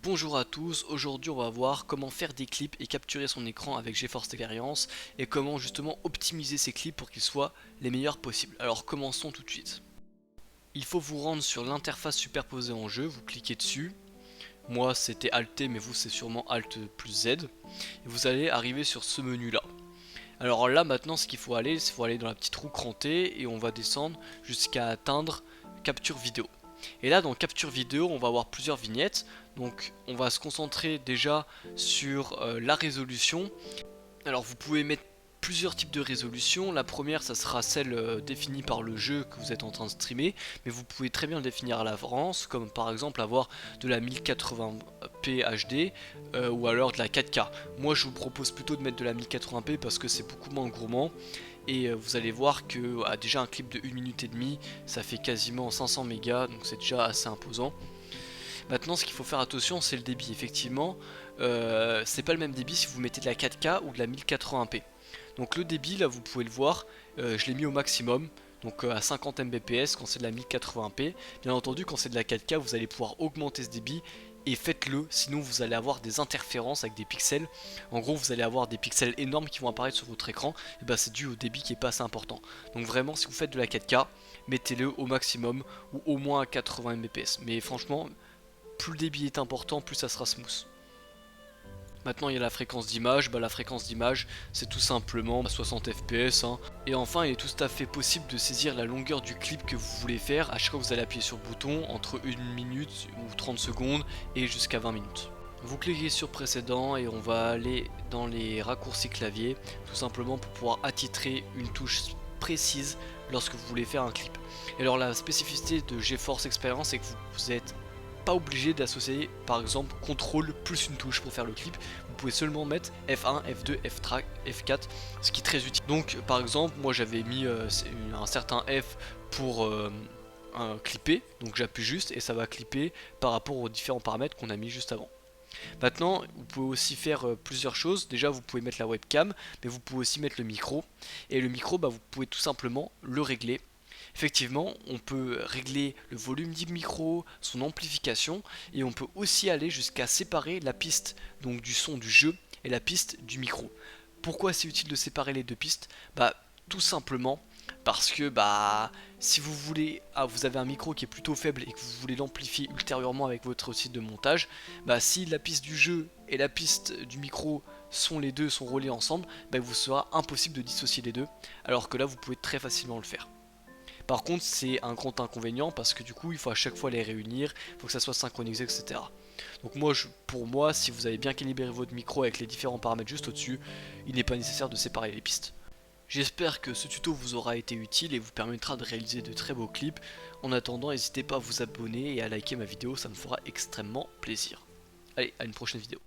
Bonjour à tous, aujourd'hui on va voir comment faire des clips et capturer son écran avec GeForce Experience et comment justement optimiser ces clips pour qu'ils soient les meilleurs possibles. Alors commençons tout de suite. Il faut vous rendre sur l'interface superposée en jeu, vous cliquez dessus. Moi c'était Alt mais vous c'est sûrement Alt plus Z. Et vous allez arriver sur ce menu là. Alors là maintenant ce qu'il faut aller, c'est qu'il faut aller dans la petite roue crantée et on va descendre jusqu'à atteindre capture vidéo. Et là dans capture vidéo on va avoir plusieurs vignettes. Donc on va se concentrer déjà sur la résolution. Alors vous pouvez mettre plusieurs types de résolution. La première ça sera celle définie par le jeu que vous êtes en train de streamer, mais vous pouvez très bien le définir à l'avance, comme par exemple avoir de la 1080p HD ou alors de la 4K. Moi je vous propose plutôt de mettre de la 1080p parce que c'est beaucoup moins gourmand. Et vous allez voir que déjà un clip de 1 minute et demie ça fait quasiment 500 mégas, donc c'est déjà assez imposant. Maintenant ce qu'il faut faire attention c'est le débit, effectivement c'est pas le même débit si vous mettez de la 4K ou de la 1080p. Donc le débit là vous pouvez le voir, je l'ai mis au maximum, donc à 50 Mbps quand c'est de la 1080p. Bien entendu quand c'est de la 4K vous allez pouvoir augmenter ce débit et faites-le, sinon vous allez avoir des interférences avec des pixels. En gros vous allez avoir des pixels énormes qui vont apparaître sur votre écran, et bah c'est dû au débit qui est pas assez important. Donc vraiment si vous faites de la 4K, mettez-le au maximum ou au moins à 80 Mbps. Mais franchement plus le débit est important, plus ça sera smooth. Maintenant il y a la fréquence d'image, la fréquence d'image c'est tout simplement 60 fps hein. Et enfin il est tout à fait possible de saisir la longueur du clip que vous voulez faire. À chaque fois que vous allez appuyer sur le bouton, entre 1 minute ou 30 secondes et jusqu'à 20 minutes. Vous cliquez sur précédent et on va aller dans les raccourcis clavier, tout simplement pour pouvoir attitrer une touche précise lorsque vous voulez faire un clip. Et alors la spécificité de GeForce Experience c'est que vous êtes pas obligé d'associer par exemple CTRL plus une touche pour faire le clip. Vous pouvez seulement mettre F1, F2, F4, ce qui est très utile. Donc par exemple moi j'avais mis un certain F pour clipper, donc j'appuie juste et ça va clipper par rapport aux différents paramètres qu'on a mis juste avant. Maintenant vous pouvez aussi faire plusieurs choses. Déjà vous pouvez mettre la webcam, mais vous pouvez aussi mettre le micro. Et le micro vous pouvez tout simplement le régler. Effectivement, on peut régler le volume du micro, son amplification, et on peut aussi aller jusqu'à séparer la piste donc du son du jeu et la piste du micro. Pourquoi c'est utile de séparer les deux pistes? Tout simplement parce que si vous voulez, vous avez un micro qui est plutôt faible et que vous voulez l'amplifier ultérieurement avec votre site de montage, si la piste du jeu et la piste du micro sont reliés ensemble, il vous sera impossible de dissocier les deux, alors que là vous pouvez très facilement le faire. Par contre c'est un grand inconvénient parce que du coup il faut à chaque fois les réunir, il faut que ça soit synchronisé, etc. Donc pour moi, si vous avez bien calibré votre micro avec les différents paramètres juste au-dessus, il n'est pas nécessaire de séparer les pistes. J'espère que ce tuto vous aura été utile et vous permettra de réaliser de très beaux clips. En attendant, n'hésitez pas à vous abonner et à liker ma vidéo, ça me fera extrêmement plaisir. Allez, à une prochaine vidéo.